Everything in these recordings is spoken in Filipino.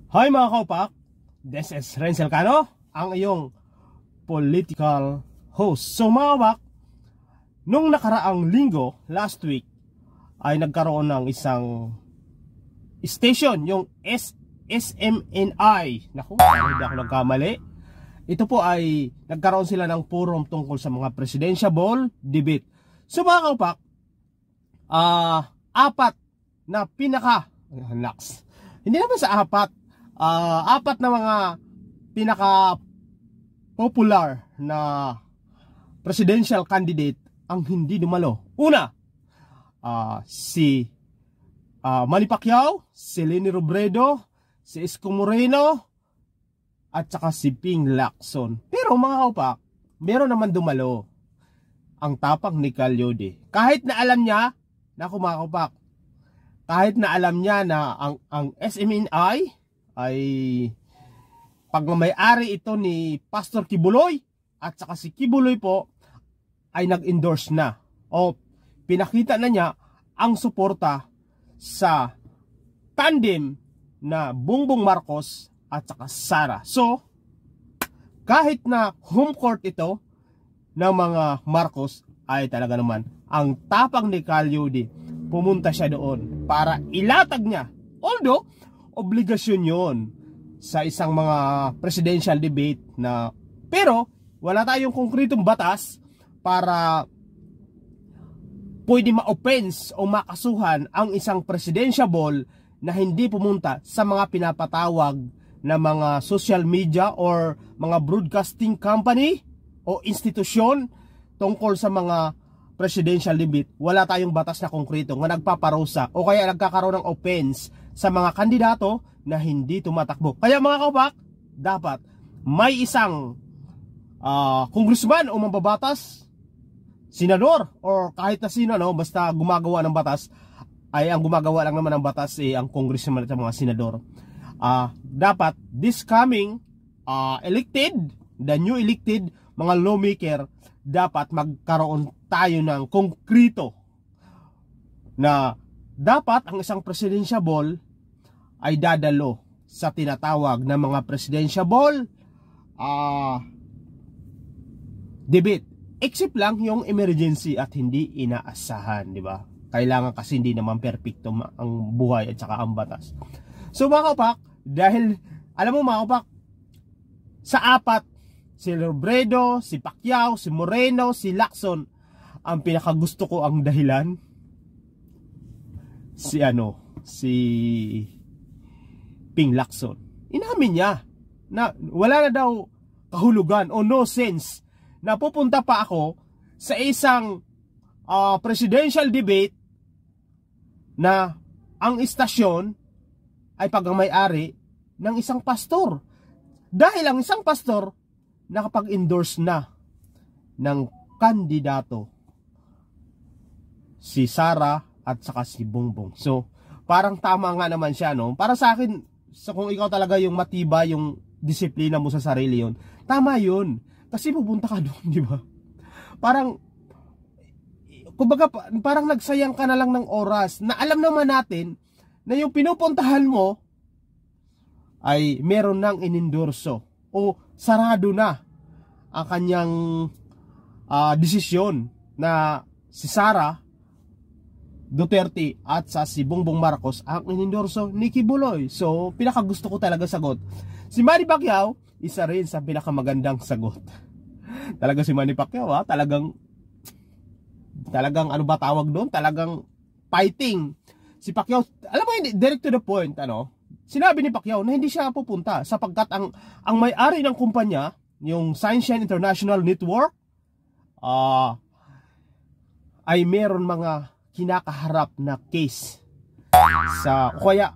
Hi mga kaupak, this is Renzel Cano, ang iyong political host. So mga kaupak, nung nakaraang linggo, last week, ay nagkaroon ng isang station, yung SMNI. Naku, hindi ako nagkamali. Ito po ay nagkaroon sila ng forum tungkol sa mga presidential debate. So mga kaupak, apat na hindi naman sa apat na mga pinaka popular na presidential candidate ang hindi dumalo. Una, si Manny Pacquiao, si Leni Robredo, si Isko Moreno, at saka si Ping Lacson. Pero mga kaupak, meron naman dumalo, ang tapang ni Calyode. Kahit na alam niya, naku mga kaupak, kahit na alam niya na ang SMNI ay pagmamayari ito ni Pastor Kibuloy, at saka si Kibuloy po ay nag-endorse na o pinakita na niya ang suporta sa tandem na Bongbong Marcos at saka Sara. So kahit na home court ito ng mga Marcos, ay talaga naman ang tapang ni Calyode, pumunta siya doon para ilatag niya. Although obligasyon yon sa isang mga presidential debate na, pero wala tayong konkretong batas para pwede ma-offense o makasuhan ang isang presidential na hindi pumunta sa mga pinapatawag na mga social media or mga broadcasting company o institusyon tungkol sa mga presidential debate. Wala tayong batas na konkreto nga nagpaparusa o kaya nagkakaroon ng offense sa mga kandidato na hindi tumatakbo. Kaya mga kaupak, dapat may isang congressman o mambabatas, senador, or kahit na sino, basta gumagawa ng batas, ay ang gumagawa lang naman ng batas ang congressman at mga senador. Dapat this coming the new elected mga lawmaker, dapat magkaroon tayo ng konkreto na dapat ang isang presidential ay dadalo sa tinatawag na mga presidential debate, except lang yung emergency at hindi inaasahan, di ba? Kailangan kasi hindi naman perfecto ang buhay at saka ang batas. So mga kaupak, dahil alam mo mga kaupak, sa apat, si Robredo, si Pacquiao, si Moreno, si Lacson, ang pinakagusto ko ang dahilan, si Ping Lacson. Inamin niya na wala na daw kahulugan o no sense na pupunta pa ako sa isang presidential debate na ang istasyon ay pagmamayari ng isang pastor. Dahil ang isang pastor nakapag-endorse na ng kandidato si Sara at saka si Bongbong. So parang tama nga naman siya, no? Para sa akin, kung ikaw talaga yung matibay yung disiplina mo sa sarili, yon, tama yun. Kasi pupunta ka doon, di ba? Parang kumbaga, parang nagsayang ka na lang ng oras na alam naman natin na yung pinupuntahan mo ay meron nang inendorso o sarado na ang kanyang desisyon na si Sara Duterte at sa si Bongbong Marcos ang inendorso ni Kibuloy. So pinakagusto ko talaga sagot, si Manny Pacquiao, isa rin sa pinakamagandang sagot. Talaga si Manny Pacquiao, talagang ano ba tawag doon, talagang fighting. Si Pacquiao, alam mo, direct to the point, sinabi ni Pacquiao na hindi siya pupunta sapagkat ang may-ari ng kumpanya, yung Sunshine International Network, ay meron mga kinakaharap na case sa kaya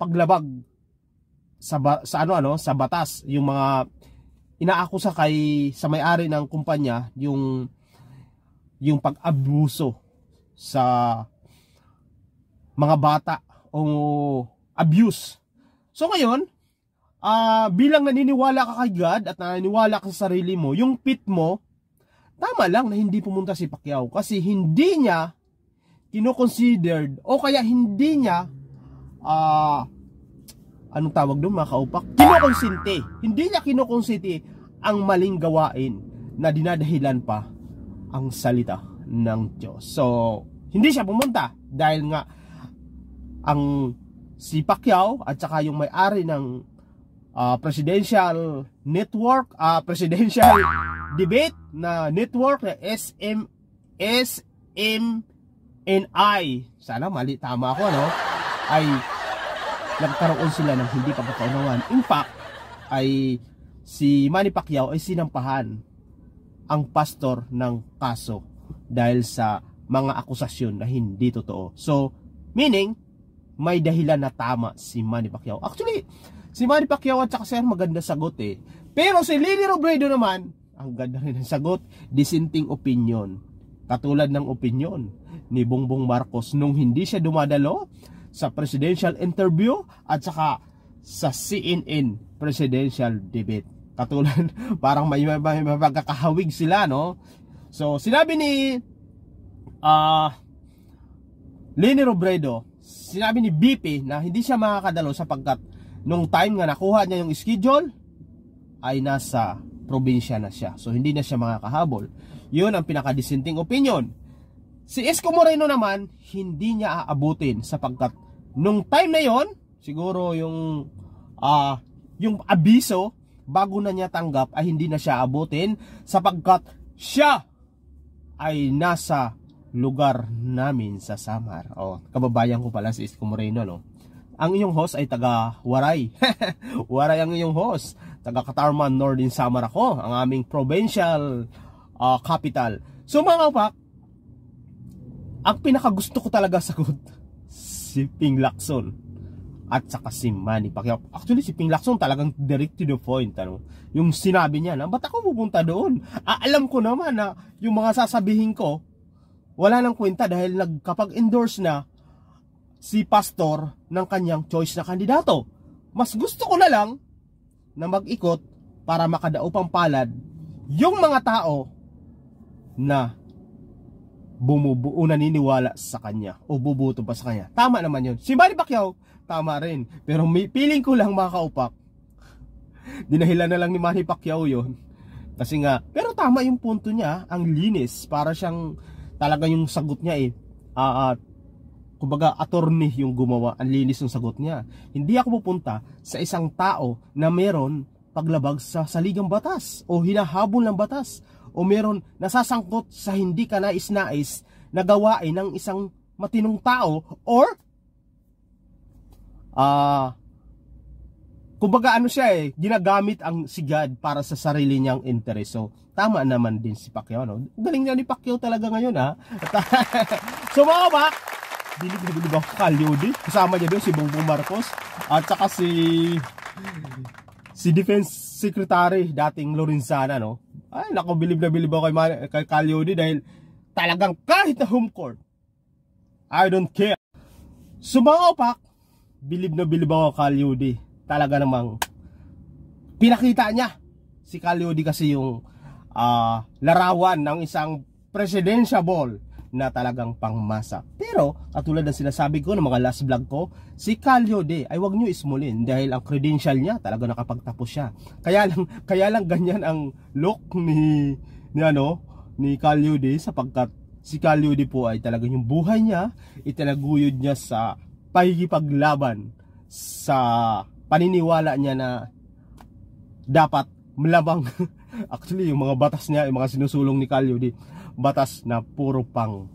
paglabag sa batas, yung mga inaakusa sa may-ari ng kumpanya, yung pag-abuso sa mga bata o abuse. So ngayon, bilang naniniwala ka kay God at naniniwala ka sa sarili mo, yung pit mo, tama lang na hindi pumunta si Pacquiao kasi hindi niya kino-considered o kaya hindi niya anong tawag doon mga kaupak? Kinokonsente. Hindi niya kinokonsente ang maling gawain na dinadahilan pa ang salita ng Diyos. So, hindi siya pumunta dahil nga ang si Pacquiao at saka yung may-ari ng presidential network, presidential debate na network na SMNI, sana mali, tama ako, no? Ay nagkaroon sila ng hindi pagkakaunawan. In fact, ay si Manny Pacquiao ay sinampahan ang pastor ng kaso dahil sa mga akusasyon na hindi totoo. So, meaning, may dahilan na tama si Manny Pacquiao. Actually, si Manny Pacquiao at saka sir, maganda sagot eh. Pero si Leni Robredo naman, ang ganda rin ng sagot, dissenting opinion. Katulad ng opinion ni Bongbong Marcos nung hindi siya dumadalo sa presidential interview at saka sa CNN presidential debate. Katulad, parang may magkakahawig sila, no? So, sinabi ni Leni Robredo, sinabi ni BP na hindi siya makakadalo sapagkat nung time nga nakuha niya yung schedule ay nasa probinsya na siya. So hindi na siya makakahabol. Yun ang pinaka-dissenting opinion. Si Isko Moreno naman, hindi niya aabutin sapagkat nung time na yon, siguro yung abiso bago na niya tanggap ay hindi na siya abutin sapagkat siya ay nasa lugar namin sa Samar. Kababayan ko pala si Isko Moreno, no? Ang inyong host ay taga Waray. Waray ang inyong host. Taga Katarman, Northern Samar ako, ang aming provincial capital. So mga kapak, ang pinakagusto ko talaga sagot, si Ping Lacson at saka si Manny Pacquiao. Actually, si Ping Lacson talagang direct to the point, ano? Yung sinabi niya na, ba't ako pupunta doon? Alam ko naman na yung mga sasabihin ko, wala nang kwenta dahil nagkapag-endorse na si pastor ng kanyang choice na kandidato. Mas gusto ko na lang na mag-ikot para makadaupang palad yung mga tao na bumubuo, naniniwala sa kanya o bubuto pa sa kanya. Tama naman yun. Si Manny Pacquiao, tama rin. Pero feeling ko lang mga kaupak, dinahilan na lang ni Manny Pacquiao yun. Kasi nga, pero tama yung punto niya, ang linis, para siyang talaga yung sagot niya kumbaga attorney yung gumawa, ang linis yung sagot niya. Hindi ako pupunta sa isang tao na meron paglabag sa saligang batas o hinahabol ng batas o meron nasasangkot sa hindi ka nais-nais na gawain ng isang matinong tao or kumbaga ano siya ginagamit ang sigad para sa sarili niyang interes. So tama naman din si Pacquiao, no? Galing niya ni Pacquiao talaga ngayon, ha? So mga ba, bilib ako Calyodi. Kasama niya doon si Bongbong Marcos at saka si Defense Secretary dating Lorenzana, no? Ay nako, bilib na bilib ako kay Calyodi dahil talagang kahit na home court, I don't care. So mga opak, bilib na bilib ako kay Calyodi. Talaga namang pinakita niya si Calyodi kasi yung larawan ng isang presidential na talagang pangmasa. Pero katulad ng sinasabi ko ng mga last vlog ko, si Calyodi ay wag nyo ismulin dahil ang credential niya talaga nakapagtapos siya. Kaya lang ganyan ang look ni Calyodi sapagkat si Calyodi po ay talagang yung buhay niya itinaguyod niya sa pagkikipaglaban sa paniniwala niya na dapat malamang actually yung mga batas niya, yung mga sinusulong ni Calyodi, batas na puro pang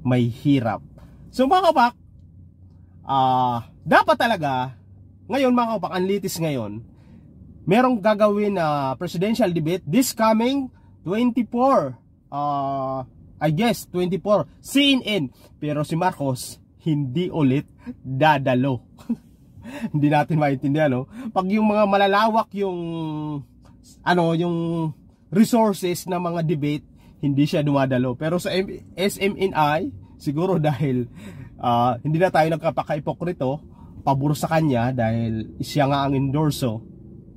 may hirap. So mga kapak, dapat talaga ngayon mga kapak, ang litis ngayon, merong gagawin na presidential debate this coming 24 I guess 24 CNN, pero si Marcos hindi ulit dadalo. Hindi natin maintindihan, no? Pag yung mga malalawak yung resources na mga debate, hindi siya dumadalo. Pero sa SMNI, siguro dahil hindi na tayo nagkapaka-ipokrito, pabor sa kanya dahil siya nga ang endorso,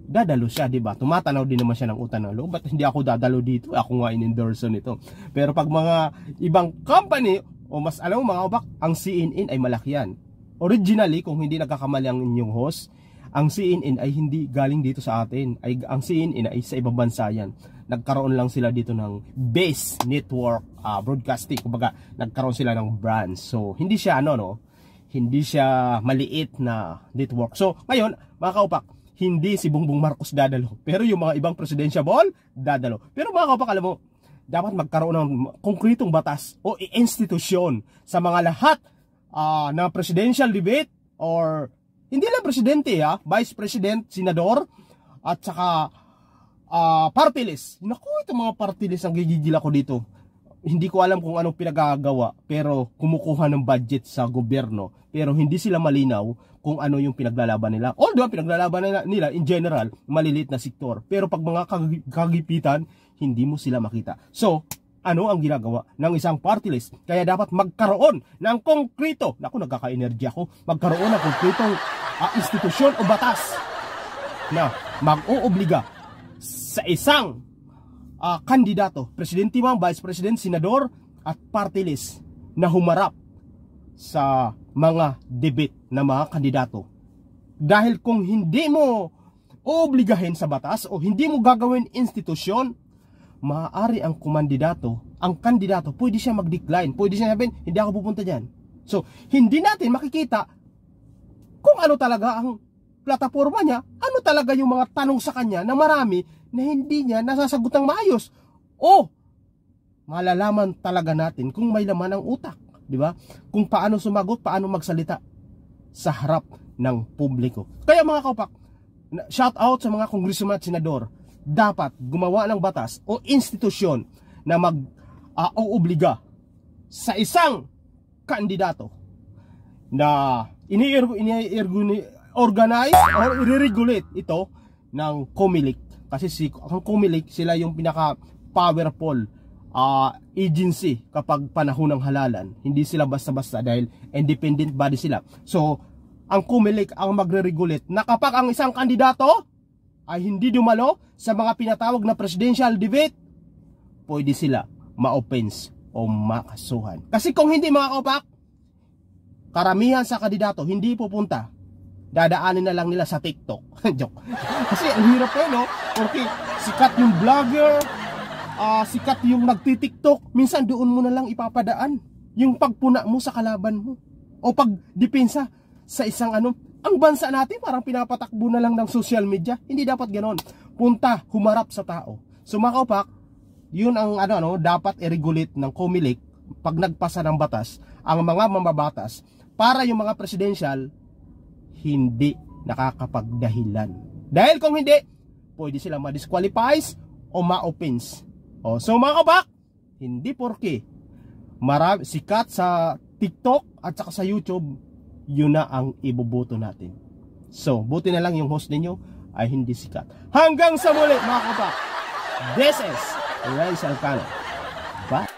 dadalo siya, di ba? Tumatanaw din naman siya ng utang ng loob. Ba't hindi ako dadalo dito? Ako nga in-endorso nito. Pero pag mga ibang company, o mas alam mo mga kabak, ang CNN ay malaki yan. originally, kung hindi nagkakamali ang inyong host, ang CNN ay hindi galing dito sa atin. Ang CNN ay sa ibang bansa yan. Nagkaroon lang sila dito ng base network broadcasting. Kumbaga, nagkaroon sila ng branch. So, hindi siya hindi siya maliit na network. So, ngayon, mga kaupak, hindi si Bongbong Marcos dadalo. Pero yung mga ibang presidential dadalo. Pero mga kaupak, alam mo, dapat magkaroon ng konkretong batas o institusyon sa mga lahat na presidential debate or hindi lang presidente vice president, senador at saka party list. Naku, itong mga party list ang gigigil ako dito. Hindi ko alam kung anong pinagagawa pero kumukuha ng budget sa gobyerno pero hindi sila malinaw kung ano yung pinaglalaban nila. Although ang pinaglalaban nila in general, maliliit na sektor. Pero pag mga kagipitan, hindi mo sila makita. So, ano ang ginagawa ng isang party list? Kaya dapat magkaroon ng konkreto, naku, nagkaka-energy ako, magkaroon ng konkretong institusyon o batas na mag-oobliga sa isang kandidato, presidente man, vice president, senador at party list na humarap sa mga debate na mga kandidato. Dahil kung hindi mo oobligahin sa batas o hindi mo gagawin institusyon, maaari ang kandidato, pwede siya mag-decline, pwede siya sabihin, hindi ako pupunta dyan. So, hindi natin makikita kung ano talaga ang plataforma niya, ano talaga yung mga tanong sa kanya na marami na hindi niya nasasagot ng maayos. O, malalaman talaga natin kung may laman ang utak, di ba? Kung paano sumagot, paano magsalita sa harap ng publiko. Kaya mga kaupak, shout out sa mga kongresman at senador, dapat gumawa ng batas o institusyon na mag-oobliga sa isang kandidato na organize or i-regulate ito ng COMELEC. Kasi ang COMELEC, sila yung pinaka-powerful agency kapag panahon ng halalan. Hindi sila basta-basta dahil independent body sila. So, ang COMELEC ang magre-regulate na kapag ang isang kandidato ay hindi dumalo sa mga pinatawag na presidential debate, pwede sila ma-offense o makasuhan. Kasi kung hindi mga kaupak, karamihan sa kandidato hindi pupunta, dadaanin na lang nila sa TikTok. Joke. Kasi ang hirap no? Porque sikat yung vlogger, sikat yung nagti-TikTok, minsan doon mo na lang ipapadaan yung pagpuna mo sa kalaban mo o pagdepensa sa isang ang bansa natin parang pinapatakbo na lang ng social media. Hindi dapat ganoon. Punta, humarap sa tao. So mga kaupak, yun ang dapat i-regulate ng COMELEC pag nagpasa ng batas, ang mga mambabatas para yung mga presidential hindi nakakapagdahilan. Dahil kung hindi, pwede silang ma-disqualifies o ma-offense. So mga kaupak, hindi porke sikat sa TikTok at saka sa YouTube, yun na ang iboboto natin. So, buti na lang yung host ninyo ay hindi sikat. Hanggang sa muli mga kaupak, this is Ray Salcano. Bye!